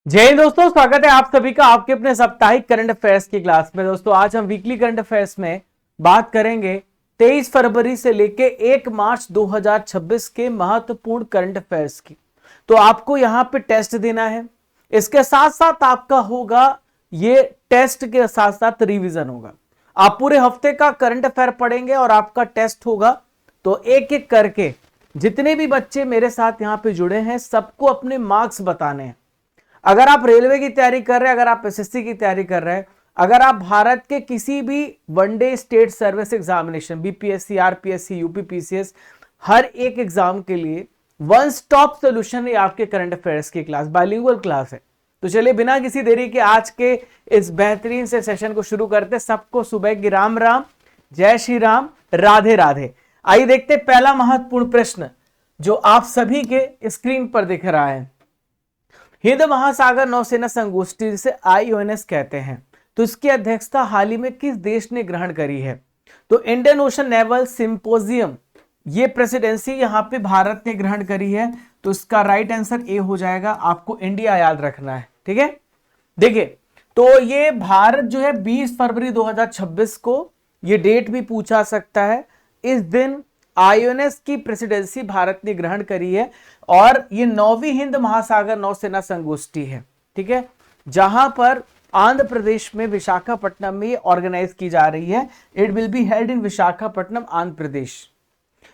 जय हिंद दोस्तों, स्वागत है आप सभी का आपके अपने साप्ताहिक करंट अफेयर्स की क्लास में। दोस्तों आज हम वीकली करंट अफेयर्स में बात करेंगे 23 फरवरी से लेके 1 मार्च 2026 के महत्वपूर्ण करंट अफेयर्स की। तो आपको यहां पे टेस्ट देना है, इसके साथ साथ आपका होगा ये टेस्ट के साथ साथ रिवीजन होगा। आप पूरे हफ्ते का करंट अफेयर पढ़ेंगे और आपका टेस्ट होगा। तो एक एक करके जितने भी बच्चे मेरे साथ यहां पे जुड़े हैं सबको अपने मार्क्स बताने हैं। अगर आप रेलवे की तैयारी कर रहे हैं, अगर आप एसएससी की तैयारी कर रहे हैं, अगर आप भारत के किसी भी वनडे state service examination BPSC, RPSC, UPPCS, हर एक एग्जाम के लिए वन स्टॉप सॉल्यूशन है आपके करंट अफेयर्स की क्लास, बाइलिंगुअल क्लास है। तो चलिए बिना किसी देरी के आज के इस बेहतरीन से सेशन को शुरू करते। सबको सुबह की राम राम, जय श्री राम, राधे राधे। आइए देखते पहला महत्वपूर्ण प्रश्न जो आप सभी के स्क्रीन पर दिख रहा है। हिंद महासागर नौसेना संगोष्ठी जिसे आईओएनएस कहते हैं, तो इसकी अध्यक्षता हाल ही में किस देश ने ग्रहण करी है? तो इंडियन ओशन नेवल सिंपोजियम, ये प्रेसिडेंसी यहां पे भारत ने ग्रहण करी है। तो इसका राइट आंसर ए हो जाएगा। आपको इंडिया याद रखना है, ठीक है। देखिए तो ये भारत जो है 20 फरवरी 2026 को, ये डेट भी पूछा सकता है, इस दिन आईओएनएस की प्रेसिडेंसी भारत ने ग्रहण करी है। और ये 9वीं हिंद महासागर नौसेना संगोष्ठी है, ठीक है, जहां पर आंध्र प्रदेश में विशाखापट्टनम में ये ऑर्गेनाइज की जा रही है। It will be held in Visakhapatnam, Andhra Pradesh.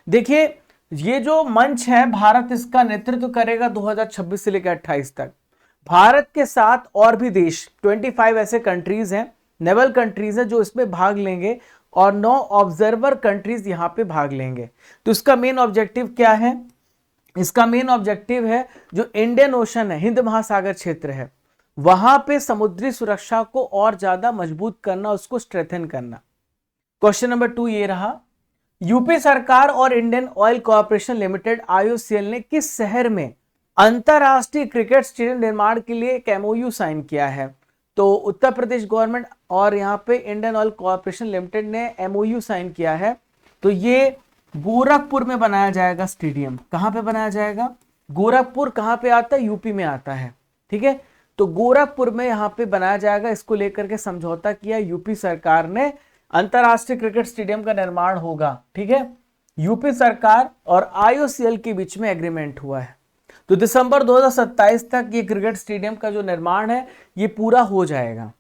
देखिए ये जो मंच है, भारत इसका नेतृत्व करेगा 2026 से लेकर 28 तक। भारत के साथ और भी देश 25 ऐसे कंट्रीज हैं, नेवल कंट्रीज हैं जो इसमें भाग लेंगे और 9 ऑब्जर्वर कंट्रीज यहां पे भाग लेंगे। तो इसका मेन ऑब्जेक्टिव क्या है? इसका मेन ऑब्जेक्टिव है जो इंडियन ओशन है, हिंद महासागर क्षेत्र है, वहां पे समुद्री सुरक्षा को और ज्यादा मजबूत करना, उसको स्ट्रेथन करना। क्वेश्चन नंबर 2 ये रहा, यूपी सरकार और Indian oil corporation limited IOCL ने किस शहर में अंतरराष्ट्रीय क्रिकेट स्टेडियम निर्माण के लिए एक एमओयू साइन किया है? तो उत्तर प्रदेश गवर्नमेंट और यहां पे इंडियन ऑयल कॉर्पोरेशन लिमिटेड ने एमओयू साइन किया है। तो ये गोरखपुर में बनाया जाएगा स्टेडियम। कहां पे बनाया जाएगा? गोरखपुर कहां पे आता है? यूपी में आता है, ठीक है। तो गोरखपुर में यहां पे बनाया जाएगा। इसको लेकर के समझौता किया यूपी सरकार ने, अंतरराष्ट्रीय क्रिकेट स्टेडियम का निर्माण होगा, ठीक है। यूपी सरकार और आईओसीएल के बीच में एग्रीमेंट हुआ है। तो दिसंबर 2027 तक ये क्रिकेट स्टेडियम का जो निर्माण है ये पूरा हो जाएगा।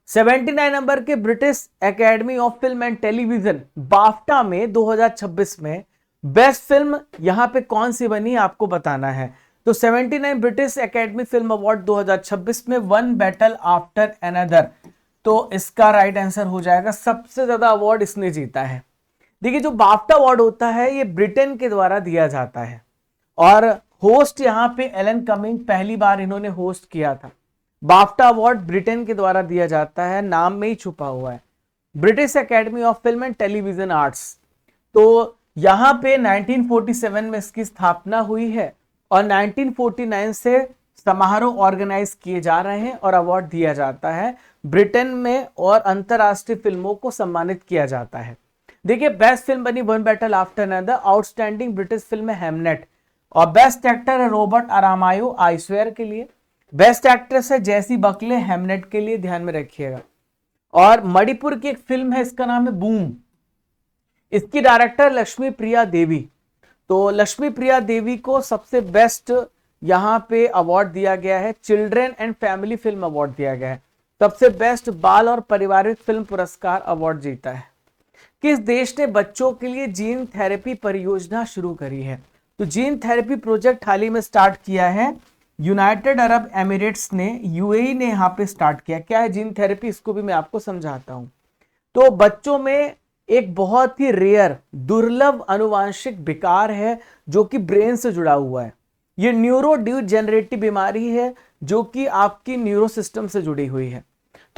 79 नंबर के British academy of film and television BAFTA में 2026 में बेस्ट फिल्म यहां पे कौन सी बनी, आपको बताना है। तो 79 ब्रिटिश एकेडमी फिल्म अवार्ड 2026 में वन बैटल आफ्टर अनदर, तो इसका राइट आंसर हो जाएगा। सबसे ज्यादा अवार्ड इसने जीता है। देखिए जो बाफ्टा अवार्ड होता है ये ब्रिटेन के द्वारा दिया जाता है और होस्ट यहां पे एलन कमिंग पहली बार इन्होंने होस्ट किया था। बाफ्टा अवार्ड ब्रिटेन के द्वारा दिया जाता है, नाम में ही छुपा हुआ है, British academy of film and television arts. तो यहां पे 1947 में इसकी स्थापना हुई है और 1949 से समारोह ऑर्गेनाइज किए जा रहे हैं और अवार्ड दिया जाता है ब्रिटेन में और अंतरराष्ट्रीय फिल्मों को सम्मानित किया जाता है। देखिए बेस्ट फिल्म बनी one battle after another, outstanding British film है हेमनेट, और बेस्ट एक्टर है रॉबर्ट अरामायो आइस्वेयर के लिए, बेस्ट एक्ट्रेस है जैसी बकले हेमनेट के लिए, ध्यान में रखिएगा। और मणिपुर की एक फिल्म है, इसका नाम है बूम, इसकी डायरेक्टर लक्ष्मी प्रिया देवी। तो लक्ष्मी प्रिया देवी को सबसे बेस्ट यहां पे अवार्ड दिया गया है, children and family film award दिया गया है। सबसे बेस्ट बाल और पारिवारिक फिल्म पुरस्कार अवार्ड जीता है। किस देश ने बच्चों के लिए जीन थेरेपी परियोजना शुरू करी है? तो जीन थेरेपी प्रोजेक्ट हाल ही में स्टार्ट किया है यूनाइटेड अरब एमिरेट्स ने, यूएई ने यहां पे स्टार्ट किया। क्या है जीन थेरेपी, इसको भी मैं आपको समझाता हूं। तो बच्चों में एक बहुत ही रेयर दुर्लभ अनुवांशिक विकार है जो कि ब्रेन से जुड़ा हुआ है। ये न्यूरो डिजेनरेटिव बीमारी है जो कि आपकी न्यूरो सिस्टम से जुड़ी हुई है।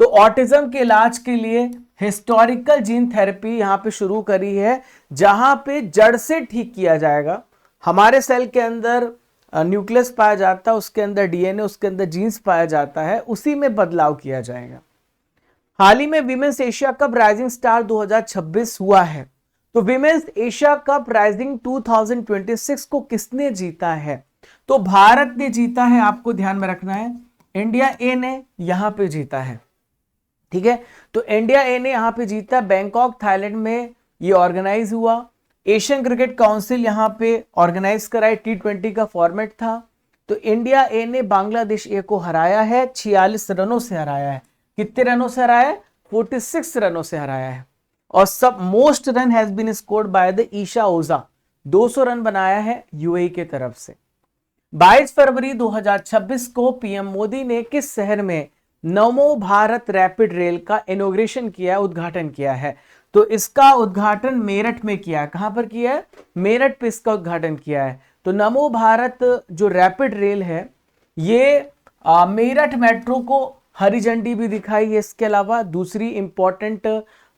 तो ऑटिज्म के इलाज के लिए हिस्टोरिकल जीन थेरेपी यहां पे शुरू करी है, जहां पे जड़ से ठीक किया जाएगा। हमारे सेल के अंदर न्यूक्लियस पाया जाता है, उसके अंदर डीएनए, उसके अंदर जीन्स पाया जाता है, उसी में बदलाव किया जाएगा। हाल ही में women's Asia cup rising star 2026 हुआ है। तो विमेंस एशिया कप राइजिंग 2026 को किसने जीता है? तो भारत ने जीता है, आपको ध्यान में रखना है, इंडिया ए ने यहां पे जीता है। ठीक है, तो इंडिया ए ने यहां पे जीता, बैंकॉक थाईलैंड में ये ऑर्गेनाइज हुआ। एशियन क्रिकेट काउंसिल यहां पे ऑर्गेनाइज कराए, T20 का फॉर्मेट था। तो इंडिया ए ने बांग्लादेश ए को हराया है, 46 रनों से हराया है। कितने रनों से हराया है? 46 रनों से हराया है। और सब most run has been scored by the Esha Ojha, 200 run बनाया है यूएई के तरफ से। 22 फरवरी 2026 को पीएम मोदी ने किस शहर में नमो भारत रैपिड रेल का इनॉग्रेशन किया, उद्घाटन किया है? तो इसका उद्घाटन मेरठ में किया है। कहां पर किया है? मेरठ पे इसका उद्घाटन किया है। तो नमो भारत जो रैपिड रेल है, ये मेरठ मेट्रो को हरी झंडी भी दिखाई है। इसके अलावा दूसरी इंपॉर्टेंट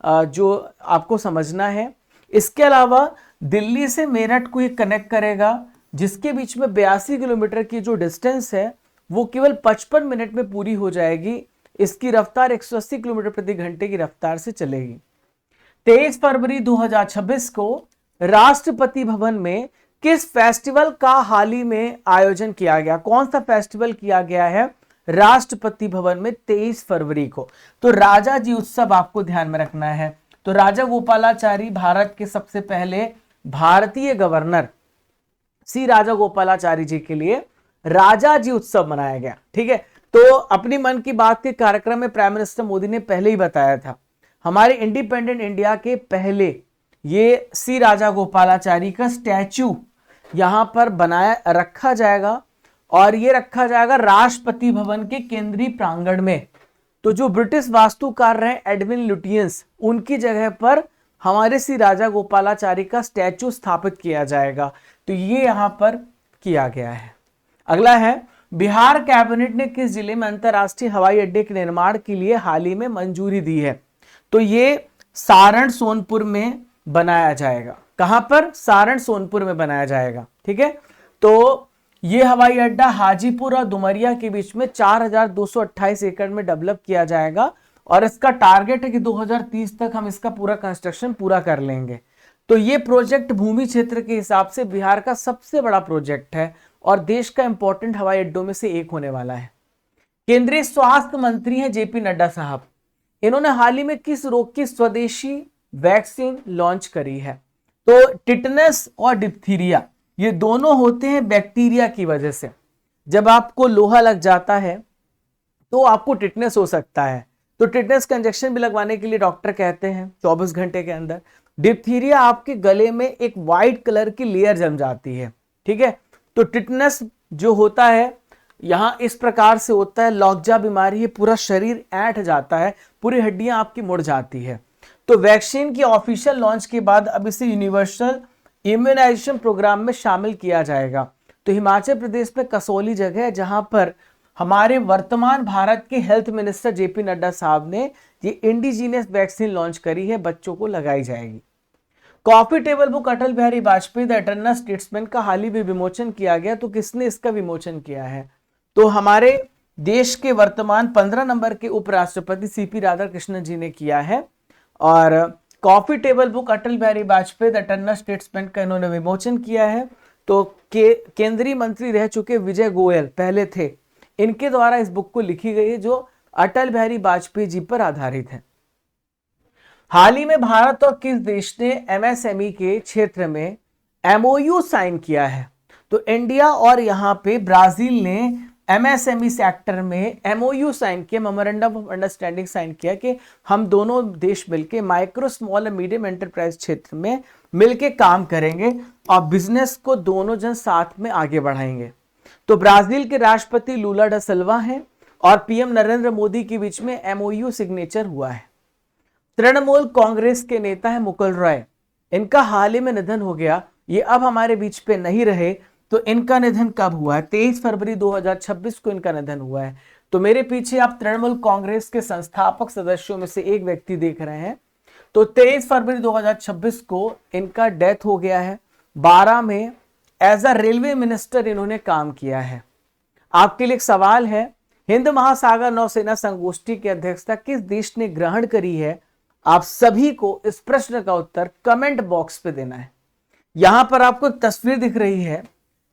जो आपको समझना है, इसके अलावा दिल्ली से मेरठ को ये कनेक्ट करेगा, जिसके बीच में 82 किलोमीटर की जो डिस्टेंस है वो केवल 55 मिनट में पूरी हो जाएगी। इसकी रफ्तार 180 किलोमीटर प्रति घंटे की रफ्तार से चलेगी। 23 फरवरी 2026 को राष्ट्रपति भवन में किस फेस्टिवल का हाल ही में आयोजन किया गया? कौन सा फेस्टिवल किया गया है राष्ट्रपति भवन में 23 फरवरी को? तो राजा जी उत्सव आपको ध्यान में रखना है। तो राजा गोपालाचारी भारत के सबसे पहले भारतीय गवर्नर, सी राजा गोपालाचारी जी के लिए राजा जी उत्सव मनाया गया। ठीक है, तो अपनी मन की बात के कार्यक्रम में प्राइम मिनिस्टर मोदी ने पहले ही बताया था, हमारे इंडिपेंडेंट इंडिया के पहले ये सी राजा गोपालाचारी का स्टैचू यहां पर बनाया रखा जाएगा, और ये रखा जाएगा राष्ट्रपति भवन के केंद्रीय प्रांगण में। तो जो ब्रिटिश वास्तुकार रहे एडविन लुटियंस, उनकी जगह पर हमारे सी राजा गोपालाचारी का स्टैचू स्थापित किया जाएगा। तो ये यहां पर किया गया है। अगला है, बिहार कैबिनेट ने किस जिले में अंतरराष्ट्रीय हवाई अड्डे के निर्माण के लिए हाल ही में मंजूरी दी है? तो ये सारण सोनपुर में बनाया जाएगा। कहां पर? सारण सोनपुर में बनाया जाएगा। ठीक है, तो ये हवाई अड्डा हाजीपुर और डुमरिया के बीच में 4228 एकड़ में डेवलप किया जाएगा, और इसका टारगेट है कि 2030 तक हम इसका पूरा कंस्ट्रक्शन पूरा कर लेंगे। तो ये प्रोजेक्ट भूमि क्षेत्र के हिसाब से बिहार का सबसे बड़ा प्रोजेक्ट है और देश का इंपॉर्टेंट हवाई अड्डों में से एक होने वाला है। केंद्रीय स्वास्थ्य मंत्री हैं जेपी नड्डा साहब। इन्होंने हाल ही में किस रोग की स्वदेशी वैक्सीन लॉन्च करी है? तो टिटनेस और डिप्थीरिया, ये दोनों होते हैं बैक्टीरिया की वजह से। जब आपको लोहा लग जाता है तो आपको टिटनेस हो सकता है, तो टिटनेस का इंजेक्शन भी लगवाने के लिए डॉक्टर कहते हैं 24 घंटे के अंदर। डिप्थीरिया, आपके गले में एक व्हाइट कलर की लेयर जम जाती है। ठीक है, तो टिटनेस जो होता है यहां इस प्रकार से होता है, लॉकजा बीमारी है, पूरा शरीर ऐंठ जाता है, पूरी हड्डियां आपकी मुड़ जाती है। तो वैक्सीन की ऑफिशियल लॉन्च के बाद अब इसे यूनिवर्सल इम्यूनाइजेशन प्रोग्राम में शामिल किया जाएगा। तो हिमाचल प्रदेश में कसौली जगह है जहां पर हमारे वर्तमान भारत के हेल्थ मिनिस्टर जेपी नड्डा साहब ने ये इंडिजीनियस वैक्सीन लॉन्च करी है, बच्चों को लगाई जाएगी। Coffee table book Atal Bihari Vajpayee the eternal statesman का हाल ही में विमोचन किया गया। तो किसने इसका विमोचन किया है? तो हमारे देश के वर्तमान 15 नंबर के उपराष्ट्रपति सीपी राधाकृष्णन जी ने किया है। और coffee table book Atal Bihari Vajpayee the eternal statesman का इन्होंने विमोचन किया है। तो केंद्रीय मंत्री रह चुके विजय गोयल पहले थे, इनके द्वारा इस बुक को लिखी गई है जो अटल बिहारी वाजपेयी जी पर आधारित है। हाल ही में भारत और किस देश ने एमएसएमई के क्षेत्र में एमओयू साइन किया है? तो इंडिया और यहां पे ब्राजील ने एमएसएमई सेक्टर में एमओयू साइन किया, मेमोरेंडम ऑफ अंडरस्टैंडिंग साइन किया कि हम दोनों देश मिलके माइक्रो स्मॉल और मीडियम एंटरप्राइज क्षेत्र में मिलके काम करेंगे और बिजनेस को दोनों जन साथ में आगे बढ़ाएंगे। तो ब्राजील के राष्ट्रपति लूला डा सिल्वा हैं और पीएम नरेंद्र मोदी के बीच में एमओयू सिग्नेचर हुआ है। तृणमूल कांग्रेस के नेता है मुकुल रॉय, इनका हाल ही में निधन हो गया। ये अब हमारे बीच पे नहीं रहे। तो इनका निधन कब हुआ है? 23 फरवरी 2026 को इनका निधन हुआ है। तो मेरे पीछे आप तृणमूल कांग्रेस के संस्थापक सदस्यों में से एक व्यक्ति देख रहे हैं। तो 23 फरवरी 2026 को इनका डेथ हो गया है। 12 में एज अ रेलवे मिनिस्टर इन्होंने काम किया है। आपके लिए एक सवाल है, हिंद महासागर नौसेना संगोष्ठी की अध्यक्षता किस देश ने ग्रहण करी है? आप सभी को इस प्रश्न का उत्तर कमेंट बॉक्स पे देना है। यहां पर आपको एक तस्वीर दिख रही है,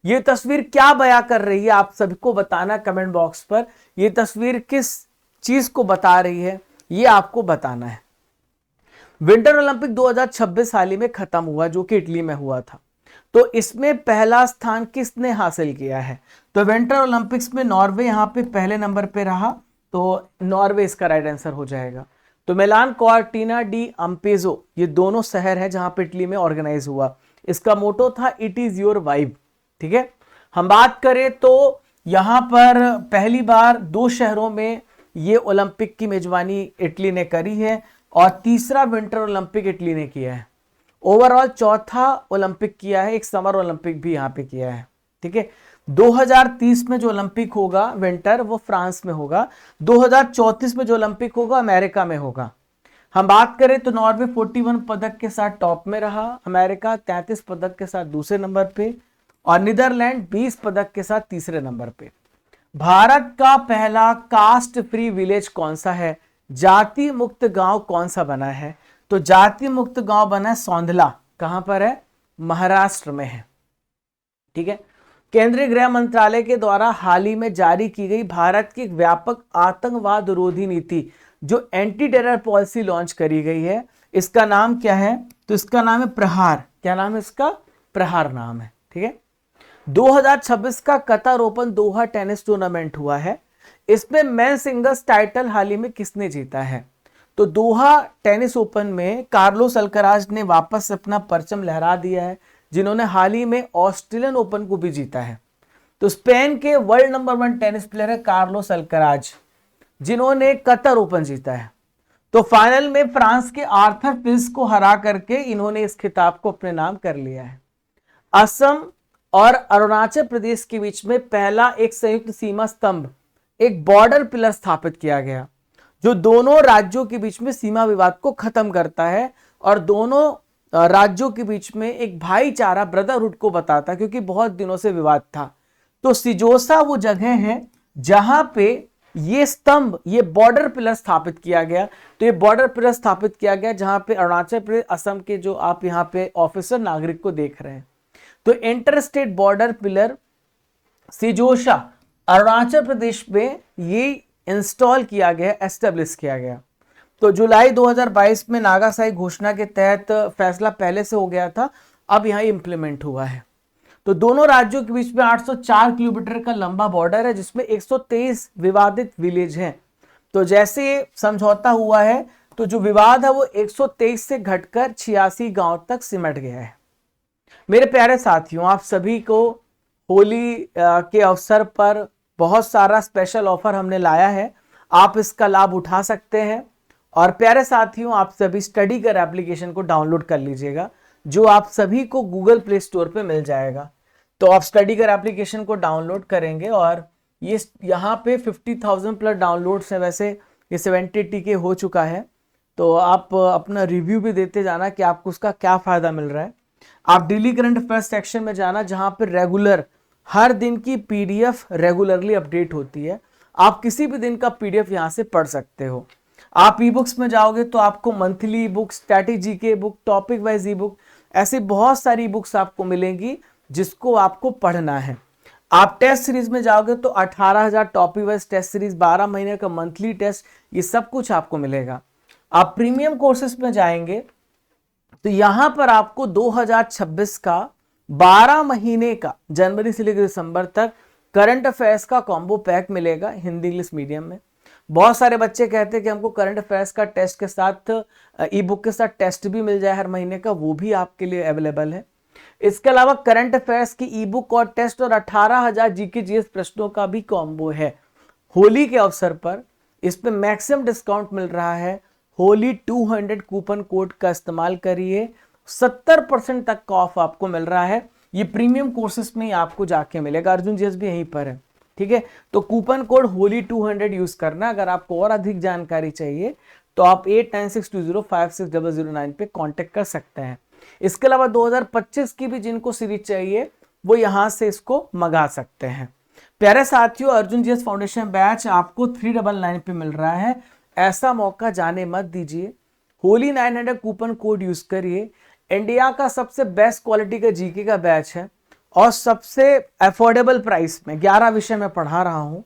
ये तस्वीर क्या बयां कर रही है, आप सभी को बताना कमेंट बॉक्स पर। ये तस्वीर किस चीज को बता रही है, ये आपको बताना है। विंटर ओलंपिक 2026 हाल ही में खत्म हुआ, जो कि इटली में हुआ था। तो इसमें पहला स्थान किसने हासिल किया है? तो विंटर ओलंपिक्स में नॉर्वे यहां पे पहले नंबर पे रहा, तो नॉर्वे इसका राइट आंसर हो जाएगा। तो मिलान कॉर्टिना डी अम्पेजो, ये दोनों शहर है जहां पे इटली में ऑर्गेनाइज हुआ। इसका मोटो था इट इज योर वाइब। ठीक है, हम बात करें तो यहां पर पहली बार दो शहरों में ये ओलंपिक की मेजबानी इटली ने करी है, और तीसरा विंटर ओलंपिक इटली ने किया है। ओवरऑल चौथा ओलंपिक किया है, एक समर ओलंपिक भी यहां पे किया है। ठीक है, 2030 में जो ओलंपिक होगा विंटर, वो फ्रांस में होगा। 2034 में जो ओलंपिक होगा अमेरिका में होगा। हम बात करें तो नॉर्वे 41 पदक के साथ टॉप में रहा, अमेरिका 33 पदक के साथ दूसरे नंबर पे, और नीदरलैंड 20 पदक के साथ तीसरे नंबर पे। भारत का पहला कास्ट फ्री विलेज कौन सा है? जाति मुक्त गांव कौन सा बना है? तो जाति मुक्त गांव बना है सौंधला। कहां पर है? महाराष्ट्र में है। ठीक है, केंद्रीय गृह मंत्रालय के द्वारा हाल ही में जारी की गई भारत की एक व्यापक आतंकवाद विरोधी नीति, जो एंटी टेरर पॉलिसी लॉन्च करी गई है, इसका नाम क्या है? तो इसका नाम है प्रहार। क्या नाम है इसका? प्रहार नाम है। ठीक है, 2026 का कतर ओपन दोहा टेनिस टूर्नामेंट हुआ है। इसमें मेन सिंगल्स टाइटल हाल ही में किसने जीता है? तो दोहा टेनिस ओपन में कार्लोस अल्कराज ने वापस अपना परचम लहरा दिया है, जिन्होंने हाल ही में ऑस्ट्रेलियन ओपन को भी जीता है। तो स्पेन के वर्ल्ड नंबर 1 टेनिस प्लेयर है कार्लोस अल्कराज, जिन्होंने कतर ओपन जीता है। तो फाइनल में फ्रांस के आर्थर फिल्स को हरा करके इन्होंने इस खिताब को अपने नाम कर लिया है। असम और अरुणाचल प्रदेश के बीच में पहला एक संयुक्त सीमा स्तंभ, एक बॉर्डर पिलर स्थापित किया गया, जो दोनों राज्यों के बीच में सीमा विवाद को खत्म करता है और दोनों राज्यों के बीच में एक भाईचारा, ब्रदरहुड को बताता है, क्योंकि बहुत दिनों से विवाद था। तो सिजोसा वो जगह है जहां पे ये स्तंभ, ये बॉर्डर पिलर स्थापित किया गया। तो ये बॉर्डर पिलर स्थापित किया गया जहां पे अरुणाचल प्रदेश, असम के जो आप यहाँ पे ऑफिसर नागरिक को देख रहे हैं। तो inter state border pillar Seijosa Arunachal Pradesh में ये इंस्टॉल किया गया, एस्टेब्लिश किया गया। तो जुलाई 2022 में नागासाकी घोषणा के तहत फैसला पहले से हो गया था, अब यहां इंप्लीमेंट हुआ है। तो दोनों राज्यों के बीच में 804 किलोमीटर का लंबा बॉर्डर है, जिसमें 123 विवादित विलेज हैं। तो जैसे समझौता हुआ है, तो जो विवाद है वो 123 से घटकर 86 गांव तक सिमट गया है। मेरे प्यारे साथियों, आप सभी को होली के अवसर पर बहुत सारा स्पेशल ऑफर हमने लाया है, आप इसका लाभ उठा सकते हैं। और प्यारे साथियों, आप सभी स्टडी कर एप्लीकेशन को डाउनलोड कर लीजिएगा, जो आप सभी को गूगल प्ले स्टोर पे मिल जाएगा। तो आप स्टडी कर एप्लीकेशन को डाउनलोड करेंगे और ये यहाँ पे 50,000 प्लस डाउनलोड्स हैं। वैसे ये 70 के हो चुका है, तो आप अपना रिव्यू भी देते जाना कि आपको उसका क्या फायदा मिल रहा है। आप डेली करंट अफेयर्स सेक्शन में जाना, जहां पर रेगुलर हर दिन की पीडीएफ रेगुलरली अपडेट होती है। आप किसी भी दिन का पीडीएफ यहां से पढ़ सकते हो। आप ई बुक्स में जाओगे तो आपको मंथली बुक, स्ट्रैटेजी के book, topic wise e book, ऐसी बहुत सारी बुक्स आपको मिलेंगी जिसको आपको पढ़ना है। आप टेस्ट सीरीज में जाओगे तो 18,000 टॉपिक वाइज टेस्ट सीरीज, 12 महीने का मंथली टेस्ट, ये सब कुछ आपको मिलेगा। आप प्रीमियम कोर्सेज में जाएंगे तो यहां पर आपको 2026 का 12 महीने का, जनवरी से लेकर दिसंबर तक, करंट अफेयर्स का कॉम्बो पैक मिलेगा हिंदी इंग्लिश मीडियम में। बहुत सारे बच्चे कहते हैं कि हमको करंट अफेयर्स का टेस्ट के साथ ई बुक के साथ टेस्ट भी मिल जाए हर महीने का, वो भी आपके लिए अवेलेबल है। इसके अलावा करंट अफेयर्स की ई बुक और टेस्ट और 18,000 जीके जीएस प्रश्नों का भी कॉम्बो है। होली के अवसर पर इस पे मैक्सिमम डिस्काउंट मिल रहा है। होली 200 कूपन कोड का इस्तेमाल करिए, 70% तक का ऑफ आपको मिल रहा है। ये प्रीमियम कोर्सेज में ही आपको जाके मिलेगा, अर्जुन जीएस भी यहीं पर है। ठीक है, तो कूपन कोड होली 200 यूज करना। अगर आपको और अधिक जानकारी चाहिए तो आप 8962056009 पे कांटेक्ट कर सकते हैं। इसके अलावा 2025 की भी जिनको सीरीज चाहिए वो यहां से इसको मंगा सकते हैं। प्यारे साथियों, अर्जुन जीएस फाउंडेशन बैच आपको 399 पे मिल रहा है। ऐसा मौका जाने मत दीजिए। होली 900 कूपन कोड यूज करिए। इंडिया का सबसे बेस्ट क्वालिटी का जीके का बैच है और सबसे अफोर्डेबल प्राइस में 11 विषय मैं पढ़ा रहा हूं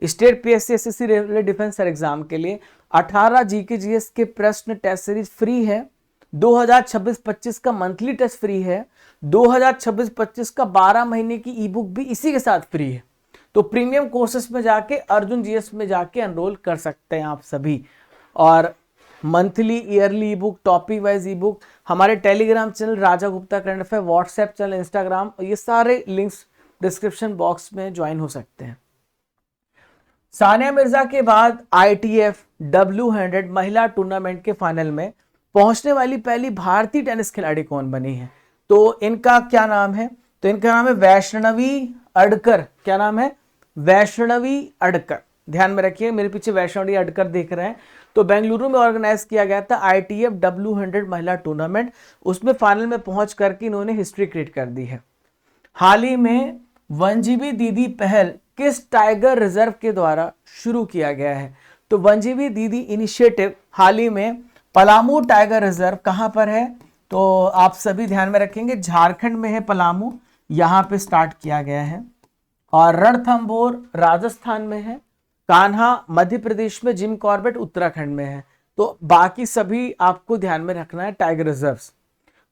state PSC SSC railway defence exam के लिए। 18 जीके जीएस के प्रश्न टेस्ट सीरीज फ्री है। 2026-25 का मंथली टेस्ट फ्री है। 2026-25 का 12 महीने की ई बुक भी इसी के साथ फ्री है। तो प्रीमियम कोर्सेस में जाके अर्जुन जीएस में जाके एनरोल कर सकते हैं आप सभी। और monthly yearly e book, topic wise e book, हमारे Telegram channel Raja Gupta current affair, WhatsApp channel, Instagram, ये सारे लिंक्स डिस्क्रिप्शन बॉक्स में ज्वाइन हो सकते हैं। सानिया मिर्जा के बाद ITF W100 महिला टूर्नामेंट के फाइनल में पहुंचने वाली पहली भारतीय टेनिस खिलाड़ी कौन बनी है? तो इनका क्या नाम है? तो इनका नाम है वैष्णवी अडकर। क्या नाम है? वैष्णवी अडकर। ध्यान में रखिए, मेरे पीछे वैष्णवी अडकर देख रहे हैं। तो बेंगलुरु में ऑर्गेनाइज किया गया था ITF W100 महिला टूर्नामेंट, उसमें फाइनल में पहुंच करके इन्होंने हिस्ट्री क्रिएट कर दी है। हाल ही में 1GB दीदी पहल किस टाइगर रिजर्व के द्वारा शुरू किया गया है? तो 1GB दीदी इनिशिएटिव हाल ही में पलामू टाइगर रिजर्व कहां पर है? तो आप सभी ध्यान में रखेंगे, झारखंड में है पलामू, यहां पे स्टार्ट किया गया है। और रणथंभौर राजस्थान में है। कान्हा मध्य प्रदेश में, जिम कॉर्बेट उत्तराखंड में है। तो बाकी सभी आपको ध्यान में रखना है टाइगर रिजर्व्स।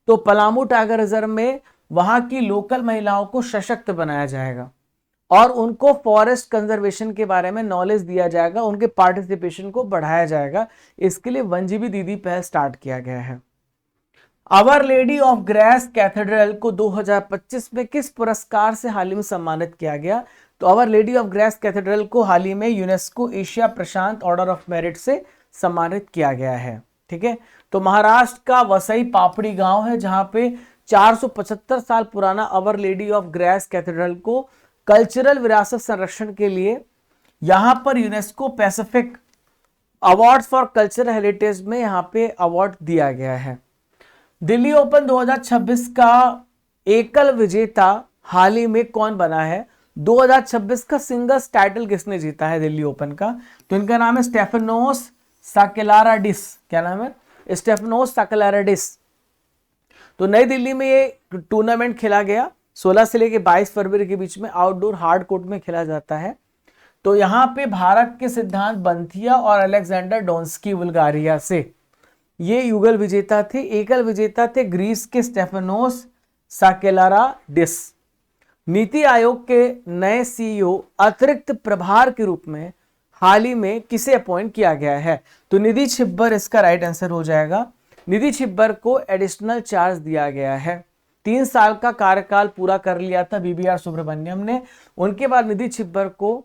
तो पलामू टाइगर रिजर्व में वहां की लोकल महिलाओं को सशक्त बनाया जाएगा और उनको फॉरेस्ट कंजर्वेशन के बारे में नॉलेज दिया जाएगा, उनके पार्टिसिपेशन को बढ़ाया जाएगा। इसके लिए 1GB दीदी पहल स्टार्ट किया गया है। Our Lady of Grace Cathedral को 2025 में किस पुरस्कार से हाल ही में सम्मानित किया गया? तो Our Lady of Grace Cathedral को हाल ही में यूनेस्को एशिया प्रशांत ऑर्डर ऑफ मेरिट से सम्मानित किया गया है। ठीक है, तो महाराष्ट्र का वसई पापड़ी गांव है जहां पे 475 साल पुराना Our Lady of Grace Cathedral को कल्चरल विरासत संरक्षण के लिए यहां पर UNESCO Pacific award for cultural heritage में यहां पे अवार्ड दिया गया है। दिल्ली ओपन 2026 का एकल विजेता हाल ही में कौन बना है? 2026 का सिंगल्स टाइटल किसने जीता है दिल्ली ओपन का? तो इनका नाम है स्टेफेनोस साकेलाराडिस। क्या नाम है? स्टेफेनोस साकेलाराडिस। तो नई दिल्ली में ये टूर्नामेंट खेला गया 16 से लेकर 22 फरवरी के बीच में, आउटडोर हार्ड कोर्ट में खेला जाता है। तो यहाँ पे भारत के सिद्धांत बंथिया और अलेक्जेंडर डोंस्की बुल्गारिया से ये युगल विजेता थे। एकल विजेता थे ग्रीस के स्टेफेनोस साकेलाराडिस। नीति आयोग के नए CEO अतिरिक्त प्रभार के रूप में हाल ही में किसे अपॉइंट किया गया है? तो निधि छिब्बर इसका राइट आंसर हो जाएगा। निधि छिब्बर को एडिशनल चार्ज दिया गया है। 3 साल का कार्यकाल पूरा कर लिया था BBR सुब्रमण्यम ने। उनके बाद निधि छिब्बर को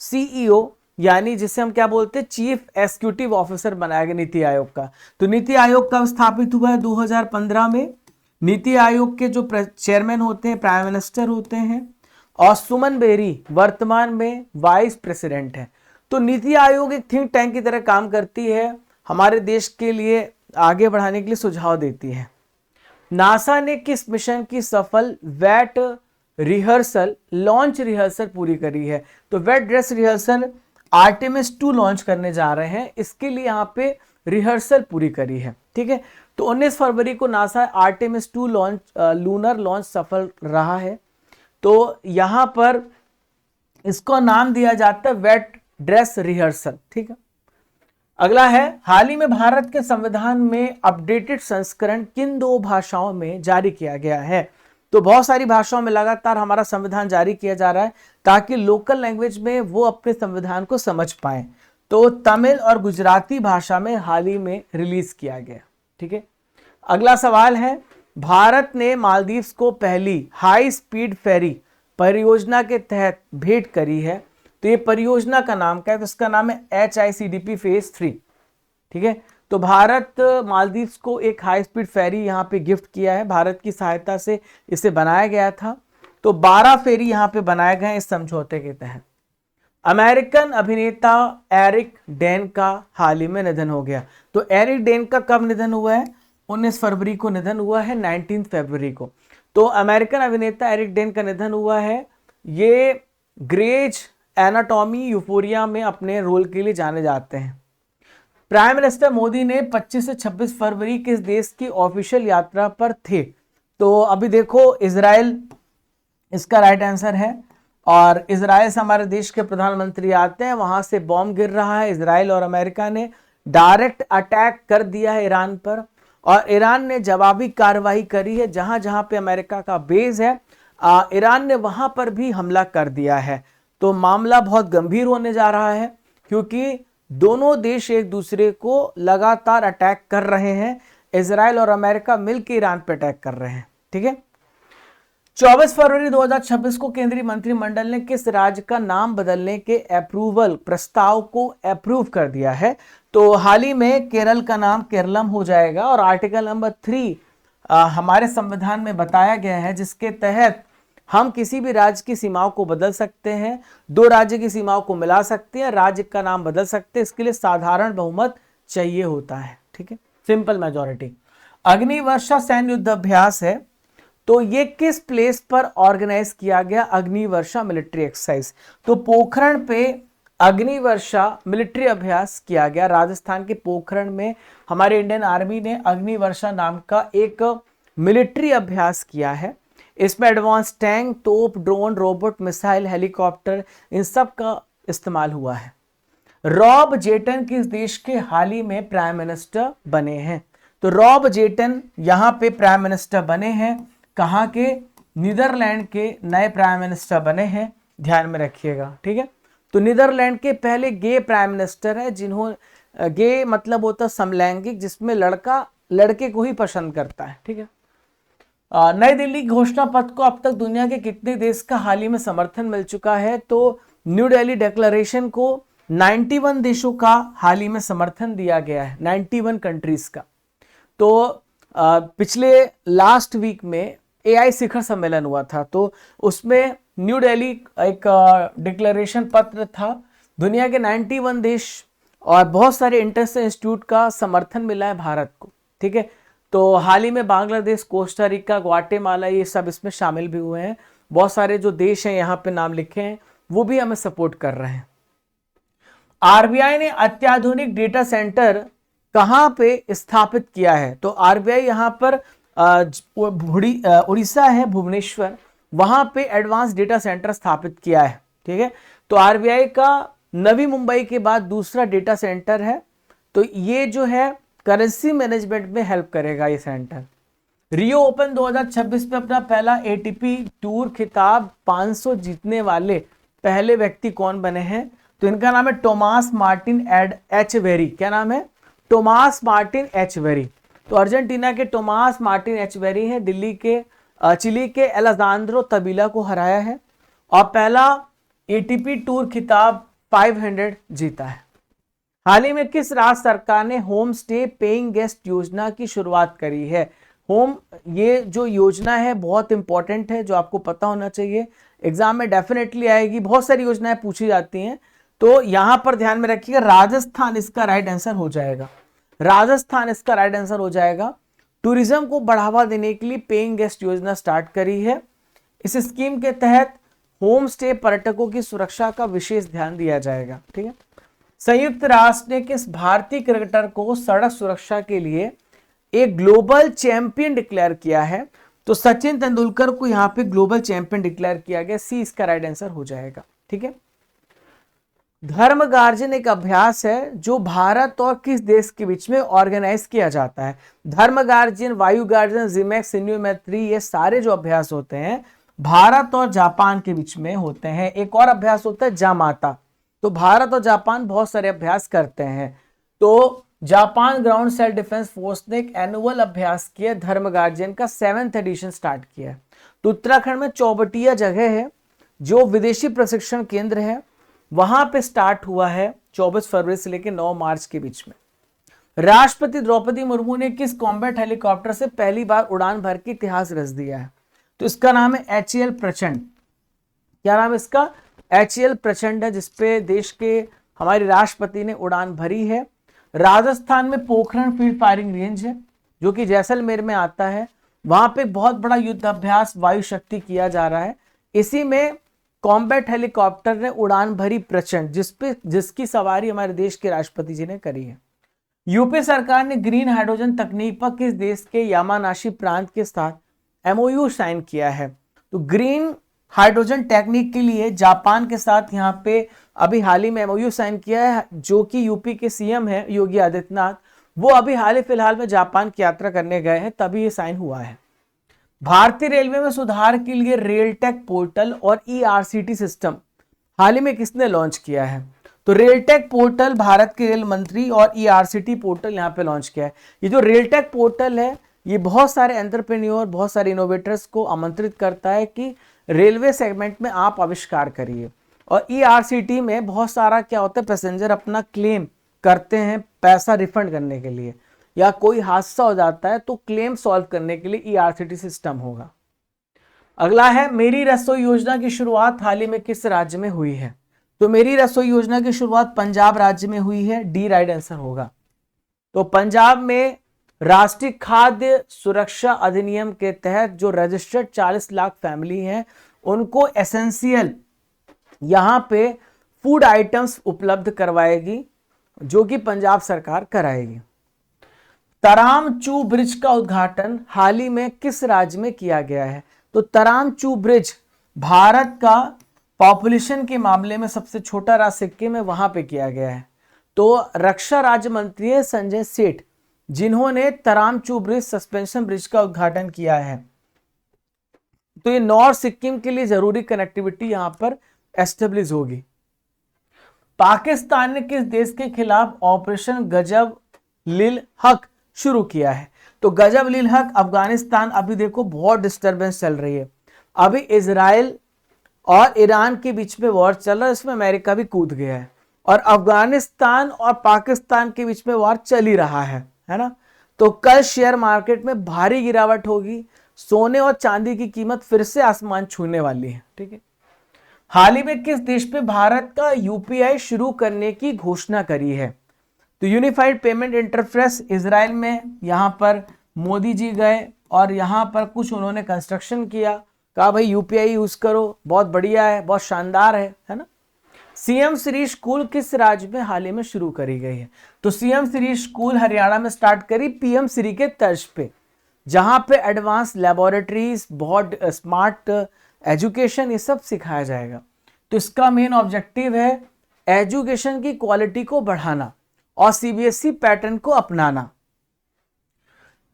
CEO यानी जिसे हम क्या बोलते हैं चीफ एग्जीक्यूटिव ऑफिसर बनाया गया नीति आयोग का। तो नीति आयोग कब स्थापित हुआ है? 2015 में। नीति आयोग के जो चेयरमैन होते हैं प्राइम मिनिस्टर होते हैं और सुमन बेरी वर्तमान में वाइस प्रेसिडेंट है। तो नीति आयोग एक थिंक टैंक की तरह काम करती है, हमारे देश के लिए आगे बढ़ाने के लिए सुझाव देती है। नासा ने किस मिशन की सफल वेट रिहर्सल लॉन्च रिहर्सल पूरी करी है? तो wet dress rehearsal Artemis 2 launch करने जा रहे हैं, इसके लिए यहाँ पे रिहर्सल पूरी करी है। ठीक है, तो 19 फरवरी को NASA Artemis 2 launch lunar launch सफल रहा है। तो यहाँ पर इसको नाम दिया जाता है वेट ड्रेस रिहर्सल। ठीक है, अगला है हाल ही में भारत के संविधान में अपडेटेड संस्करण किन 2 भाषाओं में जारी किया गया है? तो बहुत सारी भाषाओं में लगातार हमारा संविधान जारी किया जा रहा है ताकि लोकल लैंग्वेज में वो अपने संविधान को समझ पाएं। तो तमिल और गुजराती भाषा में हाल ही में रिलीज किया गया। ठीक है, अगला सवाल है भारत ने मालदीव्स को पहली हाई स्पीड फेरी परियोजना के तहत भेंट करी है। तो ये परियोजना का नाम क्या है? तो इसका नाम है HICDP फेज 3। ठीक है, तो भारत मालदीव्स को एक हाई स्पीड फेरी यहाँ पे गिफ्ट किया है, भारत की सहायता से इसे बनाया गया था। तो 12 फेरी यहाँ पे बनाए गए इस समझौते के तहत। अमेरिकन अभिनेता एरिक डेन का हाल ही में निधन हो गया। तो एरिक डेन का कब निधन हुआ है? 19 फरवरी को निधन हुआ है, 19 फरवरी को। तो अमेरिकन अभिनेता एरिक डेन का निधन हुआ है। ये ग्रेज एनाटॉमी यूफोरिया में अपने रोल के लिए जाने जाते हैं। प्राइम मिनिस्टर मोदी ने 25 से 26 फरवरी किस देश की ऑफिशियल यात्रा पर थे? तो अभी देखो इजराइल इसका राइट आंसर है। और इजराइल से हमारे देश के प्रधानमंत्री आते हैं, वहां से बॉम्ब गिर रहा है, इजराइल और अमेरिका ने डायरेक्ट अटैक कर दिया है ईरान पर, और ईरान ने जवाबी कार्रवाई करी है। जहां जहां पे अमेरिका का बेस है, ईरान ने वहां पर भी हमला कर दिया है। तो मामला बहुत गंभीर होने जा रहा है, क्योंकि दोनों देश एक दूसरे को लगातार अटैक कर रहे हैं। इजराइल और अमेरिका मिलकर ईरान पर अटैक कर रहे हैं। ठीक है। 24 फरवरी 2026 को केंद्रीय मंत्रिमंडल ने किस राज्य का नाम बदलने के अप्रूवल प्रस्ताव को अप्रूव कर दिया है? तो हाल ही में केरल का नाम केरलम हो जाएगा, और आर्टिकल नंबर 3 हमारे संविधान में बताया गया है, जिसके तहत हम किसी भी राज्य की सीमाओं को बदल सकते हैं, दो राज्य की सीमाओं को मिला सकते हैं, राज्य का नाम बदल सकते हैं। इसके लिए साधारण बहुमत चाहिए होता है। ठीक है, सिंपल मेजॉरिटी। अग्निवर्षा सैन्य युद्ध अभ्यास है, तो ये किस प्लेस पर ऑर्गेनाइज किया गया? Agnivarsha military exercise. तो पोखरण पे अग्निवर्षा मिलिट्री अभ्यास किया गया। राजस्थान के पोखरण में हमारे इंडियन आर्मी ने अग्निवर्षा नाम का एक मिलिट्री अभ्यास किया है। इसमें एडवांस टैंक, तोप, ड्रोन, रोबोट, मिसाइल, हेलीकॉप्टर, इन सब का इस्तेमाल हुआ है। रॉब जेटन किस देश के हाल ही में प्राइम मिनिस्टर बने हैं? तो रॉब जेटन यहां पे प्राइम मिनिस्टर बने हैं। कहां के? नीदरलैंड के नए प्राइम मिनिस्टर बने हैं, ध्यान में रखिएगा। ठीक है, तो नीदरलैंड के पहले गे प्राइम मिनिस्टर है, जिन्होंने, गे मतलब होता समलैंगिक, जिसमें लड़का लड़के को ही पसंद करता है। ठीक है। नई दिल्ली घोषणा पत्र को अब तक दुनिया के कितने देश का हाल ही में समर्थन मिल चुका है? तो न्यू दिल्ली डिक्लेरेशन को 91 देशों का हाल ही में समर्थन दिया गया है, 91 कंट्रीज का। तो पिछले लास्ट वीक में एआई शिखर सम्मेलन हुआ था, तो उसमें न्यू दिल्ली एक डिक्लेरेशन पत्र था। दुनिया के 91 देश और बहुत सारे इंटरनेशनल इंस्टीट्यूट का समर्थन मिला है भारत को। ठीक है, तो हाल ही में बांग्लादेश, कोस्टा रिका, ग्वाटेमाला, ये सब इसमें शामिल भी हुए हैं। बहुत सारे जो देश हैं यहाँ पे नाम लिखे हैं, वो भी हमें सपोर्ट कर रहे हैं। आरबीआई ने अत्याधुनिक डेटा सेंटर कहां पे स्थापित किया है? तो आरबीआई यहां पर उड़ीसा है, भुवनेश्वर, वहां पे एडवांस डेटा सेंटर स्थापित किया है। ठीक है, तो आरबीआई का नवी मुंबई के बाद दूसरा डेटा सेंटर है। तो ये जो है करेंसी मैनेजमेंट में हेल्प करेगा ये सेंटर। रियो ओपन 2026 में अपना पहला एटीपी टूर खिताब 500 जीतने वाले पहले व्यक्ति कौन बने हैं? तो इनका नाम है टोमास मार्टिन एचवेरी। क्या नाम है? Tomas Martin Echeverri. तो अर्जेंटीना के टोमास मार्टिन एचवेरी है, दिल्ली के चिली के एलेजांद्रो तबीला को हराया है, और पहला एटीपी टूर खिताब 500 जीता है। हाल ही में किस राज्य सरकार ने होम स्टे पेइंग गेस्ट योजना की शुरुआत करी है? ये जो योजना है बहुत इंपॉर्टेंट है, जो आपको पता होना चाहिए, एग्जाम में डेफिनेटली आएगी। बहुत सारी योजनाएं पूछी जाती हैं, तो यहां पर ध्यान में रखिएगा, राजस्थान इसका राइट आंसर हो जाएगा। राजस्थान इसका राइट आंसर हो जाएगा। टूरिज्म को बढ़ावा देने के लिए पेइंग गेस्ट योजना स्टार्ट करी है। इस स्कीम के तहत होम स्टे पर्यटकों की सुरक्षा का विशेष ध्यान दिया जाएगा। ठीक है। संयुक्त राष्ट्र ने किस भारतीय क्रिकेटर को सड़क सुरक्षा के लिए एक ग्लोबल चैंपियन डिक्लेयर किया है? तो सचिन तेंदुलकर को यहां पे ग्लोबल चैंपियन डिक्लेयर किया गया। सी इसका राइट आंसर हो जाएगा। ठीक है। धर्म गार्जन एक अभ्यास है जो भारत और किस देश के बीच में ऑर्गेनाइज किया जाता है? धर्म गार्जन, वायु गार्जन, जिमेक्स, मैत्री, ये सारे जो अभ्यास होते हैं भारत और जापान के बीच में होते हैं। एक और अभ्यास होता है जामाता। तो भारत और जापान बहुत सारे अभ्यास करते हैं। तो Japan ground self defence force ने एक एनुअल अभ्यास किया, धर्म गार्जियन का 7th एडिशन स्टार्ट किया है। तो उत्तराखंड में चौबटिया जगह है जो विदेशी प्रशिक्षण केंद्र है, वहां पे स्टार्ट हुआ है 24 फरवरी से लेकर 9 मार्च के बीच में। राष्ट्रपति द्रौपदी मुर्मू ने किस कॉम्बैट हेलीकॉप्टर से पहली बार उड़ान भर के इतिहास रच दिया है? तो इसका नाम है HAL प्रचंड। क्या नाम है इसका? HAL प्रचंड है, जिसपे देश के हमारे राष्ट्रपति ने उड़ान भरी है। राजस्थान में पोखरण फील्ड फायरिंग रेंज है जो कि जैसलमेर में आता है। वहां पे बहुत बड़ा युद्ध अभ्यास वायु शक्ति किया जा रहा है। इसी में कॉम्बैट हेलीकॉप्टर ने उड़ान भरी प्रचंड, जिसकी सवारी हमारे देश के राष्ट्रपति जी ने करी है। यूपी सरकार ने ग्रीन हाइड्रोजन तकनीक पर किस देश के यामानाशी प्रांत के साथ MOU साइन किया है? तो ग्रीन हाइड्रोजन टेक्निक के लिए जापान के साथ यहाँ पे अभी हाल ही में एमओयू साइन किया है, जो कि यूपी के सीएम है योगी आदित्यनाथ, वो अभी हाल ही फिलहाल में जापान की यात्रा करने गए हैं, तभी ये साइन हुआ है। भारतीय रेलवे में सुधार के लिए रेलटेक पोर्टल और ईआरसीटी सिस्टम हाल ही में किसने लॉन्च किया है? तो रेलटेक पोर्टल भारत के रेल मंत्री और ईआरसीटी पोर्टल यहाँ पे लॉन्च किया है। ये जो रेलटेक पोर्टल है ये बहुत सारे एंटरप्रेन्योर, बहुत सारे इनोवेटर्स को आमंत्रित करता है कि रेलवे सेगमेंट में आप आविष्कार करिए। और ईआरसीटी में बहुत सारा क्या होता है, पैसेंजर अपना क्लेम करते हैं पैसा रिफंड करने के लिए, या कोई हादसा हो जाता है तो क्लेम सॉल्व करने के लिए ईआरसीटी सिस्टम होगा। अगला है, मेरी रसोई योजना की शुरुआत हाल ही में किस राज्य में हुई है? तो मेरी रसोई योजना की शुरुआत पंजाब राज्य में हुई है, डी राइट आंसर होगा। तो पंजाब में राष्ट्रीय खाद्य सुरक्षा अधिनियम के तहत जो रजिस्टर्ड 40 लाख फैमिली हैं उनको एसेंशियल यहां पे फूड आइटम्स उपलब्ध करवाएगी, जो कि पंजाब सरकार कराएगी। तराम-चू ब्रिज का उद्घाटन हाल ही में किस राज्य में किया गया है? तो तराम-चू ब्रिज भारत का पॉपुलेशन के मामले में सबसे छोटा राज्य सिक्किम में, वहां पे किया गया है। तो रक्षा राज्य मंत्री है संजय सेठ, जिन्होंने तराम-चू ब्रिज सस्पेंशन ब्रिज का उद्घाटन किया है। तो ये नॉर्थ सिक्किम के लिए जरूरी कनेक्टिविटी यहां पर एस्टेब्लिश होगी। पाकिस्तान ने किस देश के खिलाफ ऑपरेशन गजब लिल हक शुरू किया है? तो गजब लिल हक अफगानिस्तान, अभी देखो बहुत डिस्टरबेंस चल रही है, अभी इजराइल और ईरान के बीच में वॉर चल रहा है, इसमें अमेरिका भी कूद गया है, और अफगानिस्तान और पाकिस्तान के बीच में वॉर चल ही रहा है ना। तो कल शेयर मार्केट में भारी गिरावट होगी, सोने और चांदी की कीमत फिर से आसमान छूने वाली है, ठीक है। हाल ही में किस देश पे भारत का यूपीआई शुरू करने की घोषणा करी है? तो यूनिफाइड पेमेंट इंटरफेस इजराइल में, यहां पर मोदी जी गए और यहां पर कुछ उन्होंने कंस्ट्रक्शन किया, कहा भाई यूपीआई यूज करो, बहुत बढ़िया है, बहुत शानदार है ना। सीएम श्री स्कूल किस राज्य में हाल ही में शुरू करी गई है? तो सीएम श्री स्कूल हरियाणा में स्टार्ट करी पीएम श्री के तर्ज पे, जहां पे एडवांस लेबोरेटरीज, बहुत स्मार्ट एजुकेशन, ये सब सिखाया जाएगा। तो इसका मेन ऑब्जेक्टिव है एजुकेशन की क्वालिटी को बढ़ाना और सीबीएसई पैटर्न को अपनाना।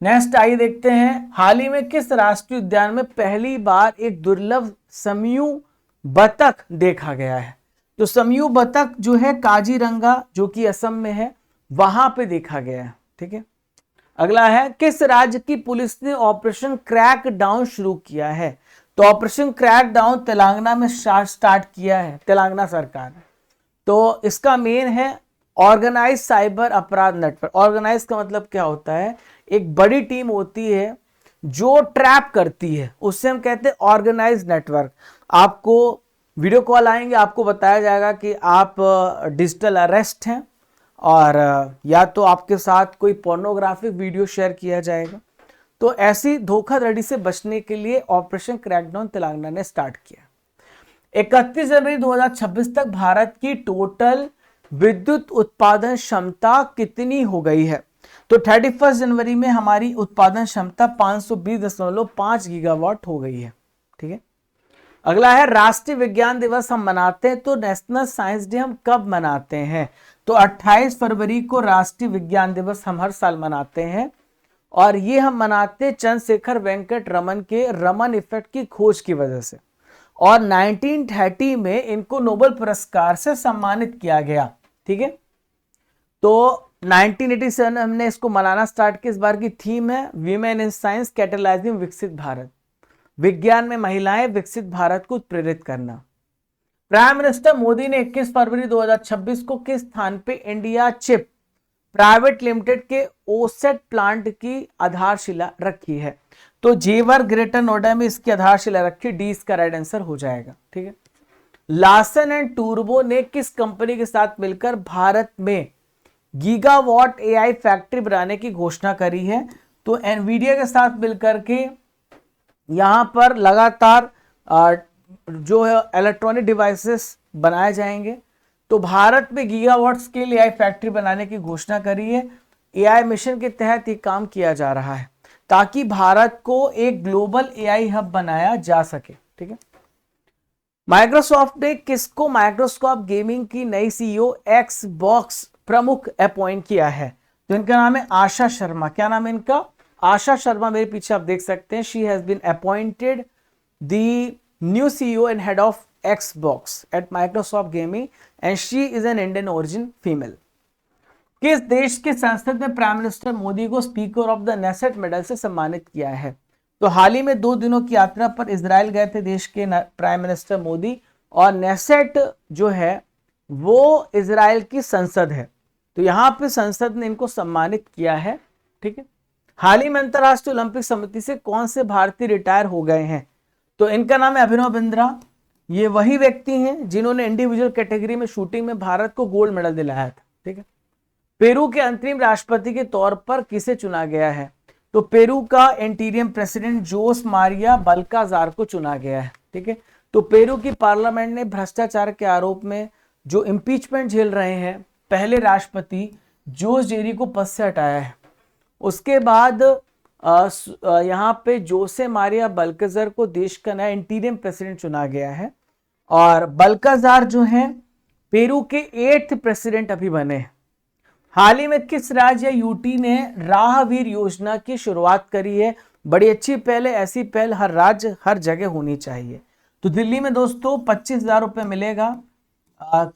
नेक्स्ट आइए देखते हैं, हाल ही में किस राष्ट्रीय उद्यान में पहली बार एक दुर्लभ समयू बतख देखा गया है? तो समयू बतख जो है काजीरंगा, जो कि असम में है, वहां पे देखा गया है, ठीक है। अगला है, किस राज्य की पुलिस ने ऑपरेशन क्रैक डाउन शुरू किया है? तो ऑपरेशन क्रैक डाउन तेलंगाना में स्टार्ट किया है, तेलंगाना सरकार ने। तो इसका मेन है ऑर्गेनाइज साइबर अपराध नेटवर्क। ऑर्गेनाइज का मतलब क्या होता है? एक बड़ी टीम होती है जो ट्रैप करती है, उससे हम कहते हैं ऑर्गेनाइज नेटवर्क। आपको वीडियो कॉल आएंगे, आपको बताया जाएगा कि आप डिजिटल अरेस्ट हैं, और या तो आपके साथ कोई पोर्नोग्राफिक वीडियो शेयर किया जाएगा। तो ऐसी धोखाधड़ी से बचने के लिए ऑपरेशन क्रैकडाउन तेलंगाना ने स्टार्ट किया। 31 जनवरी 2026 तक भारत की टोटल विद्युत उत्पादन क्षमता कितनी हो गई है? तो 31 जनवरी में हमारी उत्पादन क्षमता 520.5 गीगावाट हो गई है, ठीक है। अगला है, राष्ट्रीय विज्ञान दिवस हम मनाते हैं, तो नेशनल साइंस डे हम कब मनाते हैं? तो 28 फरवरी को राष्ट्रीय विज्ञान दिवस हम हर साल मनाते हैं, और ये हम मनाते चंद्रशेखर वेंकट रमन के रमन इफेक्ट की खोज की वजह से, और 1930 में इनको नोबेल पुरस्कार से सम्मानित किया गया, ठीक है। तो 1987 हमने इसको मनाना स्टार्ट किया। इस बार की थीम है वीमेन इन साइंस कैटलाइजिंग विकसित भारत, विज्ञान में महिलाएं विकसित भारत को प्रेरित करना। प्राइम मिनिस्टर मोदी ने 21 फरवरी 2026 को किस स्थान पे इंडिया चिप प्राइवेट लिमिटेड के ओसेट प्लांट की आधारशिला रखी है? तो जेवर ग्रेटर नोएडा में इसकी आधारशिला रखी, डी इसका राइट आंसर हो जाएगा, ठीक है। लार्सन एंड टूर्बो ने किस कंपनी के साथ मिलकर भारत में गीगावाट एआई फैक्ट्री बनाने की घोषणा करी है? तो एनवीडिया के साथ मिलकर के यहां पर लगातार जो है इलेक्ट्रॉनिक डिवाइसेस बनाए जाएंगे। तो भारत में गीगावाट स्केल एआई फैक्ट्री बनाने की घोषणा करी है। एआई मिशन के तहत ये काम किया जा रहा है ताकि भारत को एक ग्लोबल एआई हब बनाया जा सके, ठीक है। माइक्रोसॉफ्ट ने किसको माइक्रोसॉफ्ट गेमिंग की नई सीईओ एक्सबॉक्स प्रमुख अपॉइंट किया है? तो इनका नाम है आशा शर्मा। क्या नाम है इनका? आशा शर्मा। मेरे पीछे आप देख सकते हैं, she has been appointed the new CEO and head of Xbox at Microsoft gaming and she is an Indian origin female. किस देश के संसद ने प्राइम मिनिस्टर मोदी को speaker of the Knesset medal से सम्मानित किया है? तो हाल ही में 2 दिनों की यात्रा पर इजराइल गए थे देश के प्राइम मिनिस्टर मोदी, और नेसेट जो है वो इजराइल की संसद है, तो यहां पे संसद ने इनको सम्मानित किया है। ठीक है। हाल ही में अंतरराष्ट्रीय ओलंपिक समिति से कौन से भारतीय रिटायर हो गए हैं? तो इनका नाम है अभिनव बिंद्रा। ये वही व्यक्ति हैं जिन्होंने इंडिविजुअल कैटेगरी में शूटिंग में भारत को गोल्ड मेडल दिलाया था। ठीक है। पेरू के अंतरिम राष्ट्रपति के तौर पर किसे चुना गया है? तो पेरू का इंटीरियम प्रेसिडेंट जोस मारिया बल्काजार को चुना गया है। ठीक है। तो पेरू की पार्लियामेंट ने भ्रष्टाचार के आरोप में जो इम्पीचमेंट झेल रहे हैं पहले राष्ट्रपति जोस जेरी को पद से हटाया है। उसके बाद यहाँ पे जोसे मारिया बल्काजार को देश का नया इंटीरियम प्रेसिडेंट चुना गया है, और बल्काजार जो है पेरू के 8th प्रेसिडेंट अभी बने हैं। हाल ही में किस राज्य यूटी ने राहवीर योजना की शुरुआत करी है? बड़ी अच्छी पहल है, ऐसी पहल हर राज्य हर जगह होनी चाहिए। तो दिल्ली में दोस्तों 25,000 रुपये मिलेगा।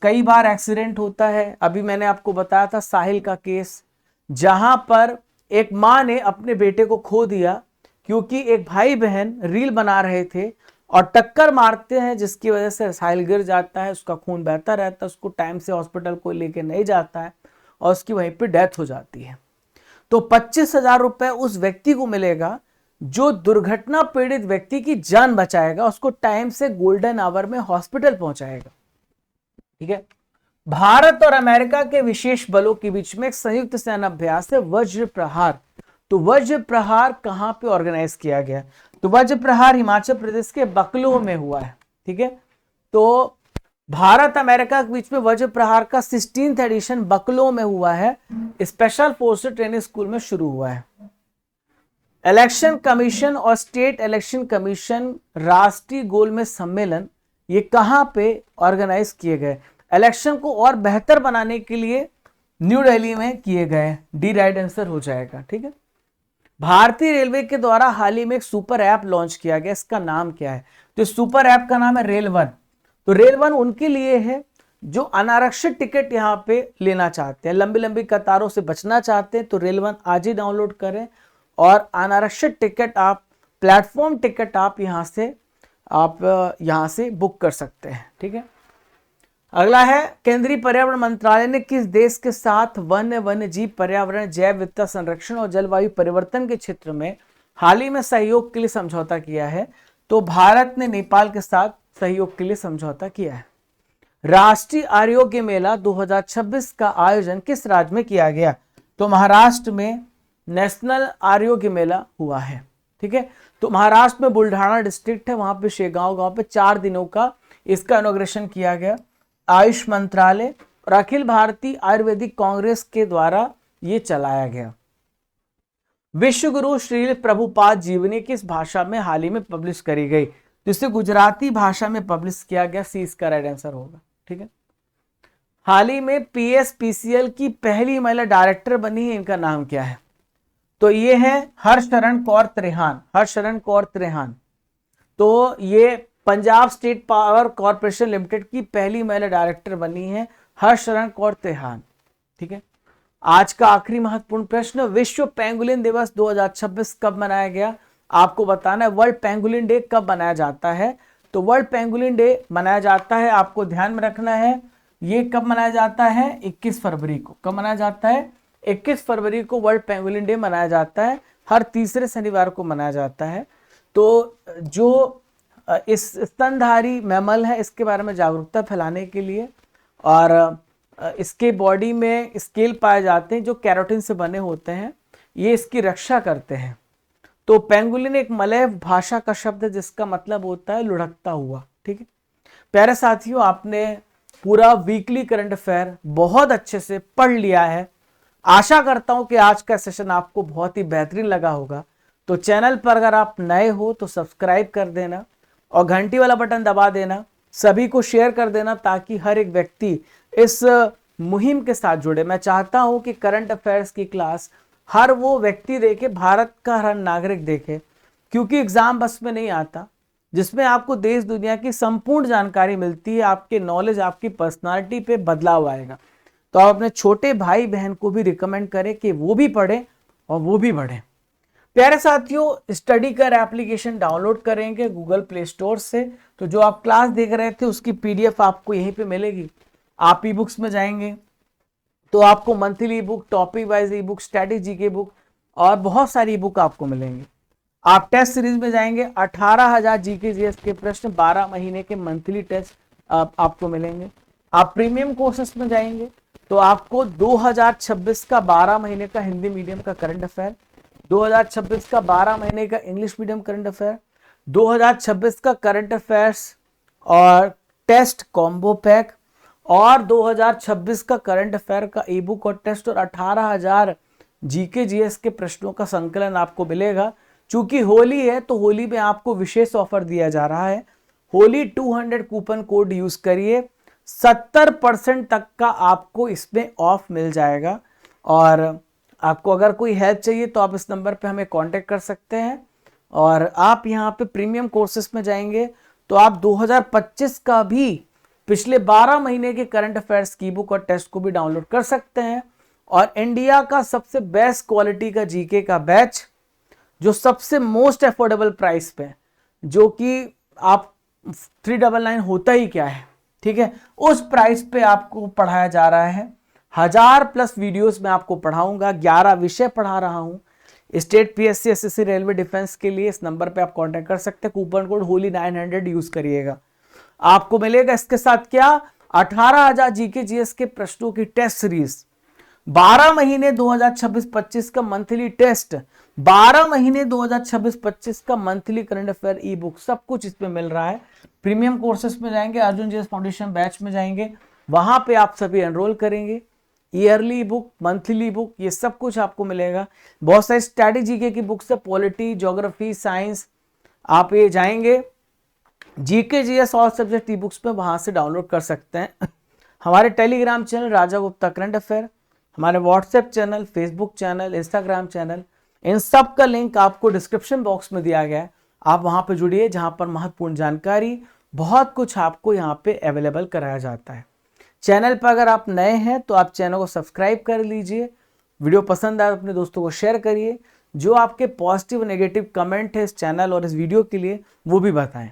कई बार एक्सीडेंट होता है, अभी मैंने आपको बताया था साहिल का केस, जहां पर एक मां ने अपने बेटे को खो दिया क्योंकि एक भाई बहन रील बना रहे थे और टक्कर मारते हैं, जिसकी वजह से साहिल गिर जाता है, उसका खून बहता रहता है, उसको टाइम से हॉस्पिटल को लेके नहीं जाता है और उसकी वहीं पे डेथ हो जाती है। तो 25,000 रुपए उस व्यक्ति को मिलेगा जो दुर्घटना पीड़ित व्यक्ति की जान बचाएगा, उसको टाइम से गोल्डन आवर में हॉस्पिटल पहुंचाएगा। ठीक है। भारत और अमेरिका के विशेष बलों के बीच में एक संयुक्त सेना अभ्यास है वज्र प्रहार। तो वज्र प्रहार कहां पे ऑर्गेनाइज किया गया? तो वज्र प्रहार हिमाचल प्रदेश के बकलो में हुआ है। ठीक है। तो भारत अमेरिका के बीच में वज्र प्रहार का 16th एडिशन बकलो में हुआ है, स्पेशल फोर्सेस ट्रेनिंग स्कूल में शुरू हुआ है। इलेक्शन कमीशन और स्टेट इलेक्शन कमीशन राष्ट्रीय गोलमेज सम्मेलन ये कहां पे ऑर्गेनाइज किए गए? इलेक्शन को और बेहतर बनाने के लिए न्यू दिल्ली में किए गए। डी राइट आंसर हो जाएगा। ठीक है। भारतीय रेलवे के द्वारा हाल ही में एक सुपर ऐप लॉन्च किया गया, इसका नाम क्या है? तो सुपर ऐप का नाम है रेल वन। तो रेल वन उनके लिए है जो अनारक्षित टिकट यहाँ पे लेना चाहते हैं, लंबी लंबी कतारों से बचना चाहते हैं, तो रेल वन आज ही डाउनलोड करें और अनारक्षित टिकट आप प्लेटफॉर्म टिकट आप यहाँ से बुक कर सकते हैं। ठीक है। अगला है केंद्रीय पर्यावरण मंत्रालय ने किस देश के साथ वन्य जीव पर्यावरण जैव विविधता संरक्षण और जलवायु परिवर्तन के क्षेत्र में हाल ही में सहयोग के लिए समझौता किया है? तो भारत ने नेपाल के साथ सहयोग के लिए समझौता किया है। राष्ट्रीय आरोग्य मेला 2026 का आयोजन किस राज्य में किया गया? तो महाराष्ट्र में नेशनल आरोग्य मेला हुआ है। ठीक है। तो महाराष्ट्र में बुल्ढाना डिस्ट्रिक्ट है, वहां पे शेगांव गांव पे 4 दिनों का इसका इनॉग्रेशन किया गया। आयुष मंत्रालय और अखिल भारतीय आयुर्वेदिक कांग्रेस के द्वारा यह चलाया गया। विश्व गुरु श्री प्रभुपाद जीवनी किस भाषा में हाल ही में पब्लिश करी गई? तो इसे गुजराती भाषा में पब्लिश किया गया। सी इसका राइट आंसर होगा। ठीक है। हाल ही में पीएसपीसीएल की पहली महिला डायरेक्टर बनी है, इनका नाम क्या है? तो ये है हरशरण कौर त्रेहान। हरशरण कौर त्रेहान। तो ये Punjab state power corporation limited की पहली महिला डायरेक्टर बनी है हरशरण कौर त्रेहान। ठीक है। आज का आखिरी महत्वपूर्ण प्रश्न, विश्व पेंगुलिन दिवस 2026 कब मनाया गया? आपको बताना है वर्ल्ड पेंगुलिन डे कब मनाया जाता है। तो वर्ल्ड पेंगुलिन डे मनाया जाता है, आपको ध्यान में रखना है, ये कब मनाया जाता है? 21 फरवरी को। कब मनाया जाता है? 21 फरवरी को वर्ल्ड पेंगुलिन डे मनाया जाता है। हर तीसरे शनिवार को मनाया जाता है। तो जो इस स्तनधारी मैमल है, इसके बारे में जागरूकता फैलाने के लिए, और इसके बॉडी में स्केल पाए जाते हैं जो कैरोटीन से बने होते हैं, ये इसकी रक्षा करते हैं। तो पेंगुलिन एक मलय भाषा का शब्द है जिसका मतलब होता है लुढ़कता हुआ। ठीक है। प्यारे साथियों, आपने पूरा वीकली करंट अफेयर बहुत अच्छे से पढ़ लिया है। आशा करता हूं कि आज का सेशन आपको बहुत ही बेहतरीन लगा होगा। तो चैनल पर अगर आप नए हो तो सब्सक्राइब कर देना और घंटी वाला बटन दबा देना सभी को शेयर कर देना ताकि हर एक व्यक्ति इस मुहिम के साथ जुड़े। मैं चाहता हूं कि करंट अफेयर्स की क्लास हर वो व्यक्ति देखे, भारत का हर नागरिक देखे, क्योंकि एग्जाम बस में नहीं आता, जिसमें आपको देश दुनिया की संपूर्ण जानकारी मिलती है, आपके नॉलेज, आपकी पर्सनालिटी पे बदलाव आएगा। तो आप अपने छोटे भाई बहन को भी रिकमेंड करें कि वो भी पढ़ें और वो भी बढ़े। प्यारे साथियों, स्टडी कर एप्लीकेशन डाउनलोड करेंगे गूगल प्ले स्टोर से, तो जो आप क्लास देख रहे थे उसकी पीडीएफ आपको यहीं पे मिलेगी। आप ई बुक्स में जाएंगे तो आपको monthly E book, topic wise e book, strategy के बुक और बहुत सारी ई बुक आपको मिलेंगी। आप टेस्ट सीरीज में जाएंगे, 18,000 जीके जीएस के प्रश्न, 12 महीने के मंथली टेस्ट आपको मिलेंगे। आप प्रीमियम कोर्सेस में जाएंगे तो आपको 2026 का 12 महीने का हिंदी मीडियम का करंट अफेयर, 2026 का 12 महीने का इंग्लिश मीडियम करंट अफेयर, 2026 का करंट अफेयर्स और टेस्ट कॉम्बो पैक, और 2026 का करंट अफेयर का ई बुक और टेस्ट, और 18,000 जीके जीएस के प्रश्नों का संकलन आपको मिलेगा। चूंकि होली है तो होली में आपको विशेष ऑफर दिया जा रहा है। होली 200 कूपन कोड यूज करिए, 70% तक का आपको इसमें ऑफ मिल जाएगा। और आपको अगर कोई हेल्प चाहिए तो आप इस नंबर पे हमें कांटेक्ट कर सकते हैं। और आप यहाँ पे प्रीमियम कोर्सेस में जाएंगे तो आप 2025 का भी पिछले 12 महीने के करंट अफेयर्स की बुक और टेस्ट को भी डाउनलोड कर सकते हैं। और इंडिया का सबसे बेस्ट क्वालिटी का जीके का बैच, जो सबसे मोस्ट अफोर्डेबल प्राइस पे, जो कि आप 399 होता ही क्या है, ठीक है, उस प्राइस पे आपको पढ़ाया जा रहा है। 1000+ वीडियोस में आपको पढ़ाऊंगा, 11 विषय पढ़ा रहा हूं। State, PSC, SSC, railway, defence के लिए इस नंबर पे आप कांटेक्ट कर सकते हैं। कूपन कोड होली 900 यूज करिएगा, आपको मिलेगा इसके साथ क्या, 18,000 जीके जीएस के प्रश्नों की टेस्ट सीरीज, 12 महीने 2026-25 का मंथली टेस्ट, 12 महीने 2026-25 का मंथली करंट अफेयर ई बुक, सब कुछ इसमें मिल रहा है। प्रीमियम कोर्सेस में जाएंगे, अर्जुन जीएस फाउंडेशन बैच में जाएंगे, वहां पे आप सभी एनरोल करेंगे। ईयरली बुक, मंथली बुक, ये सब कुछ आपको मिलेगा। बहुत सारी स्ट्रैटेजी की बुक्स है, पॉलिटी, ज्योग्राफी, साइंस, आप ये जाएंगे जीके जीएस और सब्जेक्ट ई बुक्स में वहां से डाउनलोड कर सकते हैं। हमारे Telegram channel Raja Gupta current affair, हमारे WhatsApp channel, Facebook channel, Instagram channel, इन सब का लिंक आपको डिस्क्रिप्शन बॉक्स में दिया गया है। आप वहां पर जुड़िए, जहां पर महत्वपूर्ण जानकारी, बहुत कुछ आपको यहाँ पे अवेलेबल कराया जाता है। चैनल पर अगर आप नए हैं तो आप चैनल को सब्सक्राइब कर लीजिए। वीडियो पसंद आए अपने दोस्तों को शेयर करिए। जो आपके पॉजिटिव नेगेटिव कमेंट है इस चैनल और इस वीडियो के लिए, वो भी बताएं।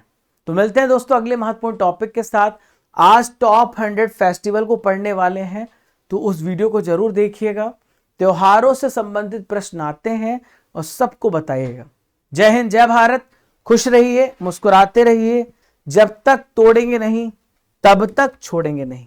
तो मिलते हैं दोस्तों अगले महत्वपूर्ण टॉपिक के साथ। आज टॉप 100 फेस्टिवल को पढ़ने वाले हैं, तो उस वीडियो को जरूर देखिएगा। त्योहारों से संबंधित प्रश्न आते हैं और सबको बताइएगा। जय हिंद, जय भारत, खुश रहिए, मुस्कुराते रहिए। जब तक तोड़ेंगे नहीं तब तक छोड़ेंगे नहीं।